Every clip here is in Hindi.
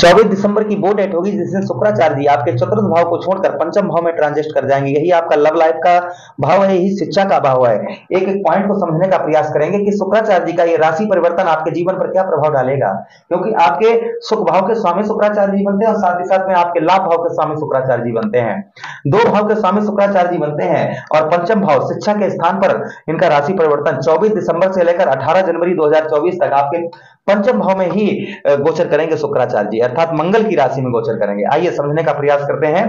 24 दिसंबर की वो डेट होगी जिसमें शुक्राचार्य जी आपके चतुर्थ भाव को छोड़कर पंचम भाव में ट्रांजिट कर जाएंगे। यही आपका लव लाइफ का भाव है, यही शिक्षा का भाव है। एक एक पॉइंट को समझने का प्रयास करेंगे कि शुक्राचार्य जी का ये राशि परिवर्तन आपके जीवन पर क्या प्रभाव डालेगा, क्योंकि आपके सुख भाव के स्वामी शुक्राचार्य जी बनते हैं और साथ ही साथ में आपके लाभ भाव के स्वामी शुक्राचार्य जी बनते हैं। दो भाव के स्वामी शुक्राचार्य जी बनते हैं और पंचम भाव शिक्षा के स्थान पर इनका राशि परिवर्तन 24 दिसंबर से लेकर 18 जनवरी 2024 तक आपके पंचम भाव में ही गोचर करेंगे शुक्राचार्य जी, अर्थात मंगल की राशि में गोचर करेंगे। आइए समझने का प्रयास करते हैं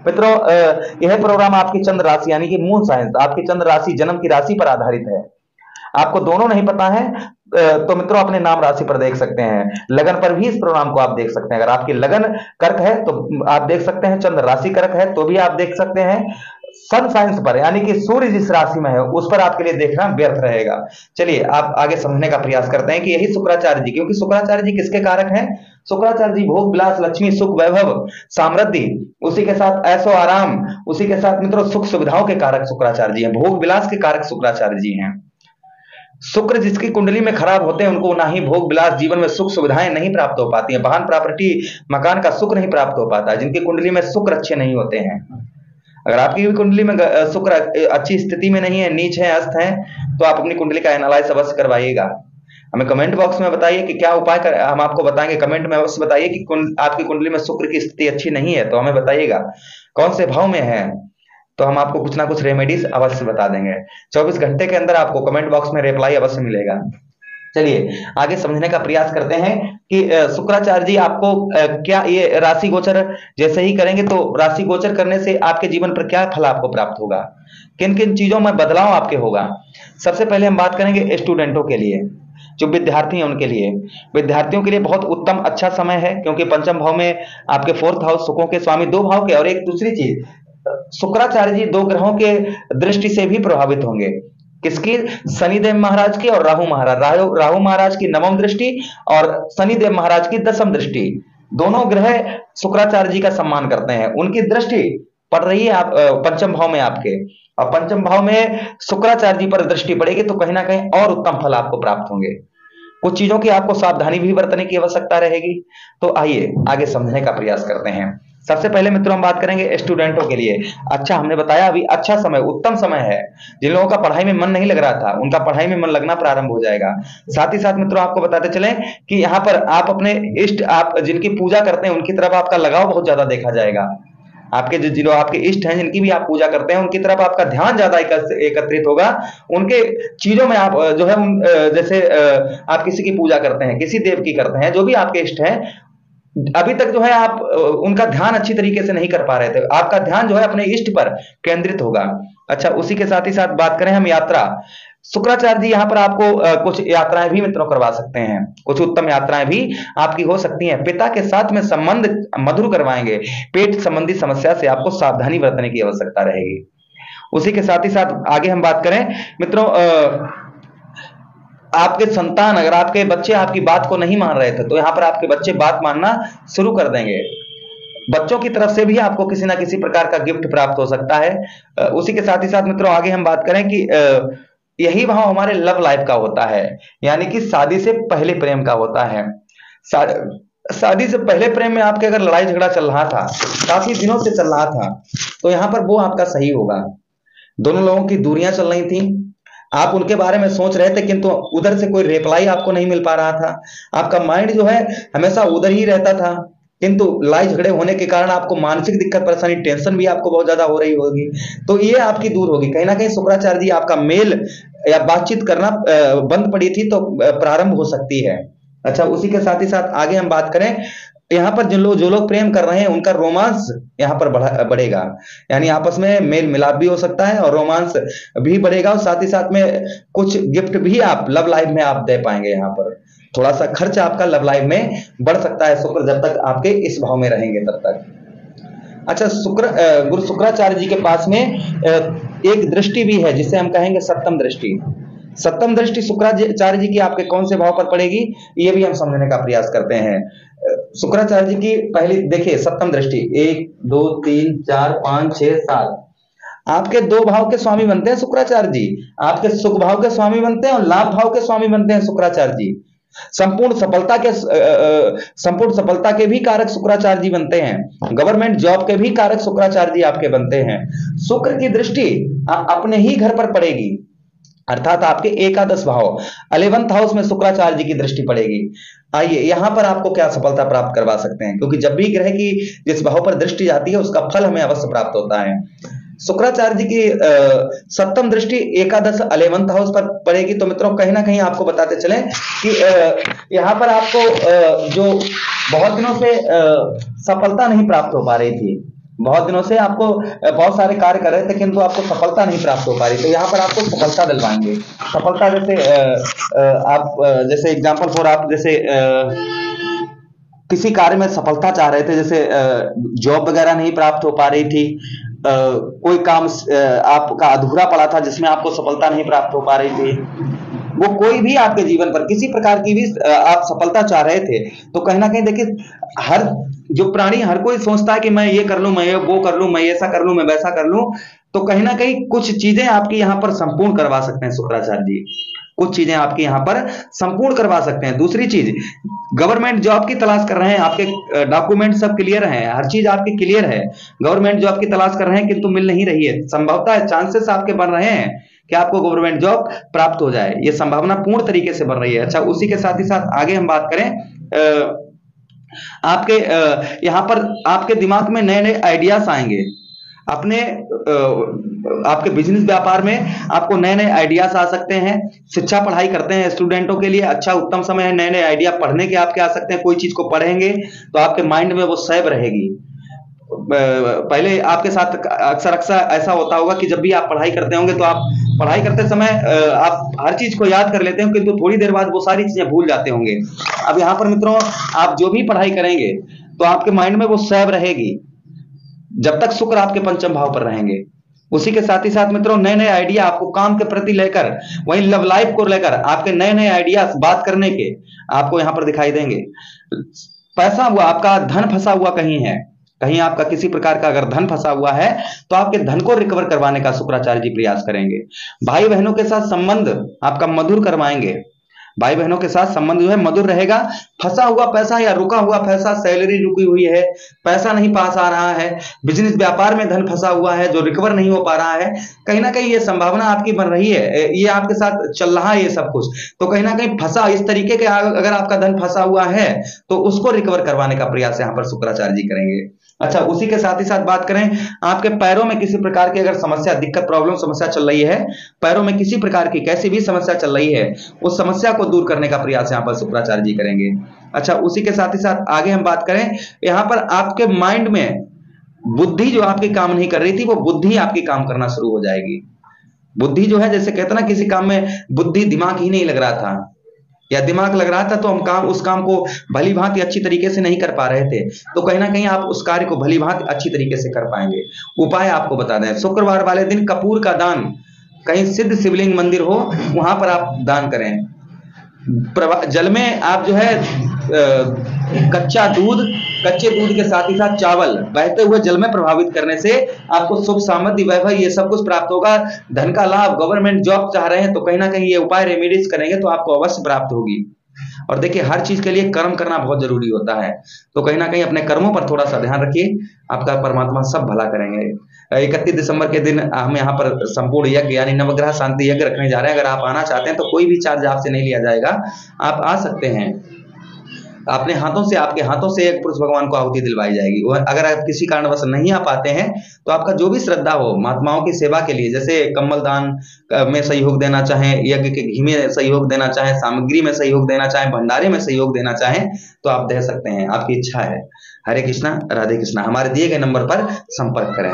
मित्रों। यह प्रोग्राम आपकी चंद्र राशि यानी कि मून साइंस, आपकी चंद्र राशि जन्म की राशि पर आधारित है। आपको दोनों नहीं पता है तो मित्रों अपने नाम राशि पर देख सकते हैं। लगन पर भी इस प्रोग्राम को आप देख सकते हैं। अगर आपकी लगन कर्क है तो आप देख सकते हैं, चंद्र राशि कर्क है तो भी आप देख सकते हैं। सन साइंस पर यानी कि सूर्य जिस राशि में है उस पर आपके लिए देखना व्यर्थ रहेगा। चलिए आप आगे समझने का प्रयास करते हैं कि यही शुक्राचार्य जी, क्योंकि शुक्राचार्य जी किसके कारक हैं? शुक्राचार्य जी भोग विलास, लक्ष्मी, सुख, वैभव, सामृद्धि, उसी के साथ ऐशो आराम, उसी के साथ मित्रों सुख सुविधाओं के कारक शुक्राचार्य जी हैं। भोग विलास के कारक शुक्राचार्य जी हैं। शुक्र जिसकी कुंडली में खराब होते हैं उनको ना ही भोग विलास, जीवन में सुख सुविधाएं नहीं प्राप्त हो पाती हैं। वाहन, प्रॉपर्टी, मकान का सुख नहीं प्राप्त हो पाता है जिनकी कुंडली में शुक्र अच्छे नहीं होते हैं। अगर आपकी भी कुंडली में शुक्र अच्छी स्थिति में नहीं है, नीच है, अस्त है, तो आप अपनी कुंडली का एनालाइज अवश्य करवाइएगा। हमें कमेंट बॉक्स में बताइए कि क्या उपाय कर, हम आपको बताएंगे। कमेंट में अवश्य बताइए कि आपकी कुंडली में शुक्र की स्थिति अच्छी नहीं है तो हमें बताइएगा कौन से भाव में है, तो हम आपको कुछ ना कुछ रेमेडीज अवश्य बता देंगे। 24 घंटे के अंदर आपको कमेंट बॉक्स में रिप्लाई अवश्य मिलेगा। चलिए आगे समझने का प्रयास करते हैं कि शुक्राचार्य जी आपको क्या ये राशि गोचर जैसे ही करेंगे तो राशि गोचर करने से आपके जीवन पर क्या फल आपको प्राप्त होगा, किन किन चीजों में बदलाव आपके होगा। सबसे पहले हम बात करेंगे स्टूडेंटों के लिए, जो विद्यार्थी हैं उनके लिए। विद्यार्थियों के लिए बहुत उत्तम अच्छा समय है, क्योंकि पंचम भाव में आपके फोर्थ हाउस सुखों के स्वामी, दो भाव के, और एक दूसरी चीज शुक्राचार्य जी दो ग्रहों के दृष्टि से भी प्रभावित होंगे। किसकी? शनिदेव महाराज की और राहु महाराज। राहु महाराज की नवम दृष्टि और शनिदेव महाराज की दशम दृष्टि, दोनों ग्रह शुक्राचार्य जी का सम्मान करते हैं। उनकी दृष्टि पड़ रही है आप पंचम भाव में आपके, और पंचम भाव में शुक्राचार्य जी पर दृष्टि पड़ेगी तो कहीं ना कहीं और उत्तम फल आपको प्राप्त होंगे। कुछ चीजों की आपको सावधानी भी बरतने की आवश्यकता रहेगी। तो आइए आगे समझने का प्रयास करते हैं। सबसे पहले मित्रों हम बात करेंगे स्टूडेंटों के लिए। अच्छा, हमने बताया अभी अच्छा समय, उत्तम समय है। जिन लोगों का पढ़ाई में मन नहीं लग रहा था उनका पढ़ाई में मन लगना प्रारंभ हो जाएगा। साथ ही साथ मित्रों आपको बताते चलें कि यहाँ पर आप अपने इष्ट, आप जिनकी पूजा करते हैं उनकी तरफ आपका लगाव बहुत ज्यादा देखा जाएगा। आपके जो आपके इष्ट हैं जिनकी भी आप पूजा करते हैं उनकी तरफ आपका ध्यान ज्यादा एकत्रित होगा। उनके चीजों में आप जो है जैसे आप किसी की पूजा करते हैं, किसी देव की करते हैं, जो भी आपके इष्ट हैं, अभी तक जो है आप उनका ध्यान अच्छी तरीके से नहीं कर पा रहे थे। आपका ध्यान जो है अपने इष्ट पर केंद्रित होगा। अच्छा, उसी के साथ ही साथ बात करें हम यात्रा, शुक्राचार्य जी यहाँ पर आपको कुछ यात्राएं भी मित्रों करवा सकते हैं। कुछ उत्तम यात्राएं भी आपकी हो सकती हैं। पिता के साथ में संबंध मधुर करवाएंगे। पेट संबंधी समस्या से आपको सावधानी बरतने की आवश्यकता रहेगी। उसी के साथ ही साथ आगे हम बात करें मित्रों, आपके संतान, अगर आपके बच्चे आपकी बात को नहीं मान रहे थे तो यहाँ पर आपके बच्चे बात मानना शुरू कर देंगे। बच्चों की तरफ से भी आपको किसी ना किसी प्रकार का गिफ्ट प्राप्त हो सकता है। उसी के साथ ही साथ मित्रों आगे हम बात करें कि यही भाव हमारे लव लाइफ का होता है, यानी कि शादी से पहले प्रेम का होता है। शादी से पहले प्रेम में आपके अगर लड़ाई झगड़ा चल रहा था, काफी दिनों से चल रहा था, तो यहाँ पर वो आपका सही होगा। दोनों लोगों की दूरियां चल रही थी, आप उनके बारे में सोच रहे थे किंतु उधर से कोई रिप्लाई आपको नहीं मिल पा रहा था। आपका माइंड जो है हमेशा उधर ही रहता था, किंतु लड़ाई झगड़े होने के कारण आपको मानसिक दिक्कत, परेशानी, टेंशन भी आपको बहुत ज्यादा हो रही होगी, तो ये आपकी दूर होगी। कहीं ना कहीं शुक्राचार्य जी आपका मेल या बातचीत करना बंद पड़ी थी तो प्रारंभ हो सकती है। अच्छा, उसी के साथ ही साथ आगे हम बात करें, यहाँ पर जो लोग प्रेम कर रहे हैं उनका रोमांस यहाँ पर बढ़ेगा, यानी आपस में मेल मिलाप भी हो सकता है और रोमांस भी बढ़ेगा। और साथ ही साथ में कुछ गिफ्ट भी आप लव लाइफ में आप दे पाएंगे। यहाँ पर थोड़ा सा खर्च आपका लव लाइफ में बढ़ सकता है, शुक्र जब तक आपके इस भाव में रहेंगे तब तक। अच्छा, गुरु शुक्राचार्य जी के पास में एक दृष्टि भी है जिसे हम कहेंगे सप्तम दृष्टि। सप्तम दृष्टि शुक्राचार्य जी की आपके कौन से भाव पर पड़ेगी, ये भी हम समझने का प्रयास करते हैं। शुक्राचार्य जी की पहली देखिए सप्तम दृष्टि 1 2 3 4 5 6 7, आपके दो भाव के स्वामी बनते हैं शुक्राचार्य जी। आपके सुख भाव के स्वामी बनते हैं और लाभ भाव के स्वामी बनते हैं शुक्राचार्य जी। संपूर्ण सफलता के भी कारक शुक्राचार्य जी बनते हैं। गवर्नमेंट जॉब के भी कारक शुक्राचार्य जी आपके बनते हैं। शुक्र की दृष्टि अपने ही घर पर पड़ेगी, अर्थात आपके एकादश भाव 11th हाउस में शुक्राचार्य जी की दृष्टि पड़ेगी। आइए यहां पर आपको क्या सफलता प्राप्त करवा सकते हैं, क्योंकि जब भी ग्रह की जिस भाव पर दृष्टि जाती है उसका फल हमें अवश्य प्राप्त होता है। शुक्राचार्य जी की सप्तम दृष्टि एकादश 11th हाउस पर पड़ेगी, तो मित्रों कहीं ना कहीं आपको बताते चलें कि यहां पर आपको जो बहुत दिनों से सफलता नहीं प्राप्त हो पा रही थी, बहुत दिनों से आपको बहुत सारे कार्य कर रहे थे किंतु आपको सफलता नहीं प्राप्त हो पा रही, तो यहाँ पर आपको सफलता दिलवाएंगे। सफलता जैसे आप जैसे एग्जांपल फॉर आप जैसे किसी कार्य में सफलता चाह रहे थे, जैसे जॉब वगैरह नहीं प्राप्त हो पा रही थी, कोई काम आपका अधूरा पड़ा था जिसमें आपको सफलता नहीं प्राप्त हो पा रही थी, वो कोई भी आपके जीवन पर किसी प्रकार की भी आप सफलता चाह रहे थे, तो कहीं ना कहीं देखिए हर जो प्राणी हर कोई सोचता है कि मैं ये कर लूं, मैं वो कर लूं, मैं ऐसा कर लूं, मैं वैसा कर लूं, तो कहीं ना कहीं कुछ चीजें आपकी यहां पर संपूर्ण करवा सकते हैं शुक्राचार्य जी, कुछ चीजें आपकी यहां पर संपूर्ण करवा सकते हैं। दूसरी चीज, गवर्नमेंट जॉब की तलाश कर रहे हैं, आपके डॉक्यूमेंट सब क्लियर हैं, हर चीज आपकी क्लियर है, गवर्नमेंट जॉब की तलाश कर रहे हैं किंतु मिल नहीं रही है, संभवतः चांसेस आपके बन रहे हैं कि आपको गवर्नमेंट जॉब प्राप्त हो जाए, ये संभावना पूर्ण तरीके से बन रही है। अच्छा, उसी के साथ ही साथ आगे हम बात करें, आपके यहां पर आपके दिमाग में नए नए आइडियाज आएंगे, अपने आपके बिजनेस व्यापार में आपको नए नए आइडियाज आ सकते हैं। शिक्षा पढ़ाई करते हैं स्टूडेंटों के लिए अच्छा उत्तम समय है, नए नए आइडिया पढ़ने के आपके आ सकते हैं। कोई चीज को पढ़ेंगे तो आपके माइंड में वो सेव रहेगी। पहले आपके साथ अक्सर ऐसा होता होगा कि जब भी आप पढ़ाई करते होंगे तो आप पढ़ाई करते समय आप हर चीज को याद कर लेते हो, किंतु थोड़ी देर बाद वो सारी चीजें भूल जाते होंगे। अब यहाँ पर मित्रों आप जो भी पढ़ाई करेंगे तो आपके माइंड में वो सेव रहेगी जब तक शुक्र आपके पंचम भाव पर रहेंगे। उसी के साथ ही साथ मित्रों नए नए आइडिया आपको काम के प्रति लेकर, वहीं लव लाइफ को लेकर आपके नए नए आइडियाज बात करने के आपको यहां पर दिखाई देंगे। पैसा हुआ आपका, धन फंसा हुआ कहीं है, कहीं आपका किसी प्रकार का अगर धन फंसा हुआ है तो आपके धन को रिकवर करवाने का शुक्राचार्य जी प्रयास करेंगे। भाई बहनों के साथ संबंध आपका मधुर करवाएंगे, भाई बहनों के साथ संबंध जो है मधुर रहेगा। फंसा हुआ पैसा या रुका हुआ पैसा, सैलरी रुकी हुई है, पैसा नहीं पास आ रहा है, बिजनेस व्यापार में धन फंसा हुआ है जो रिकवर नहीं हो पा रहा है, कहीं ना कहीं ये संभावना आपकी बन रही है, ये आपके साथ चल रहा है ये सब कुछ, तो कहीं ना कहीं फंसा इस तरीके के अगर आपका धन फंसा हुआ है तो उसको रिकवर करवाने का प्रयास यहाँ पर शुक्राचार्य जी करेंगे। अच्छा, उसी के साथ ही साथ बात करें, आपके पैरों में किसी प्रकार की अगर समस्या, दिक्कत, प्रॉब्लम, समस्या चल रही है, पैरों में किसी प्रकार की कैसी भी समस्या चल रही है, उस समस्या को दूर करने का प्रयास यहाँ पर शुक्राचार्य जी करेंगे। अच्छा, उसी के साथ ही साथ आगे हम बात करें, यहाँ पर आपके माइंड में बुद्धि जो आपकी काम नहीं कर रही थी वो बुद्धि आपकी काम करना शुरू हो जाएगी। बुद्धि जो है, जैसे कहते ना किसी काम में बुद्धि दिमाग ही नहीं लग रहा था या दिमाग लग रहा था तो हम उस काम को भली भांति अच्छी तरीके से नहीं कर पा रहे थे, तो कहीं ना कहीं आप उस कार्य को भली भांति अच्छी तरीके से कर पाएंगे। उपाय आपको बता दें, शुक्रवार वाले दिन कपूर का दान, कहीं सिद्ध शिवलिंग मंदिर हो वहां पर आप दान करें। जल में आप जो है कच्चा दूध, कच्चे दूध के साथ ही साथ चावल बहते हुए जल में प्रभावित करने से आपको सुख, समृद्धि, वैभव ये सब कुछ प्राप्त होगा। धन का लाभ, गवर्नमेंट जॉब चाह रहे हैं तो कहीं ना कहीं ये उपाय रेमेडीज करेंगे तो आपको अवश्य प्राप्त होगी। और देखिए हर चीज के लिए कर्म करना बहुत जरूरी होता है, तो कहीं ना कहीं अपने कर्मों पर थोड़ा सा ध्यान रखिए, आपका परमात्मा सब भला करेंगे। 31 दिसंबर के दिन हम यहाँ पर संपूर्ण यज्ञ यानी नवग्रह शांति यज्ञ रखने जा रहे हैं। अगर आप आना चाहते हैं तो कोई भी चार्ज आपसे नहीं लिया जाएगा, आप आ सकते हैं। अपने हाथों से, आपके हाथों से एक पुरुष भगवान को आहुति दिलवाई जाएगी। अगर आप किसी कारणवश नहीं आ पाते हैं तो आपका जो भी श्रद्धा हो महात्माओं की सेवा के लिए, जैसे कम्बल दान में सहयोग देना चाहें, यज्ञ के घी में सहयोग देना चाहें, सामग्री में सहयोग देना चाहें, भंडारे में सहयोग देना चाहें तो आप दे सकते हैं, आपकी इच्छा है। हरे कृष्णा, राधे कृष्णा। हमारे दिए गए नंबर पर संपर्क करें।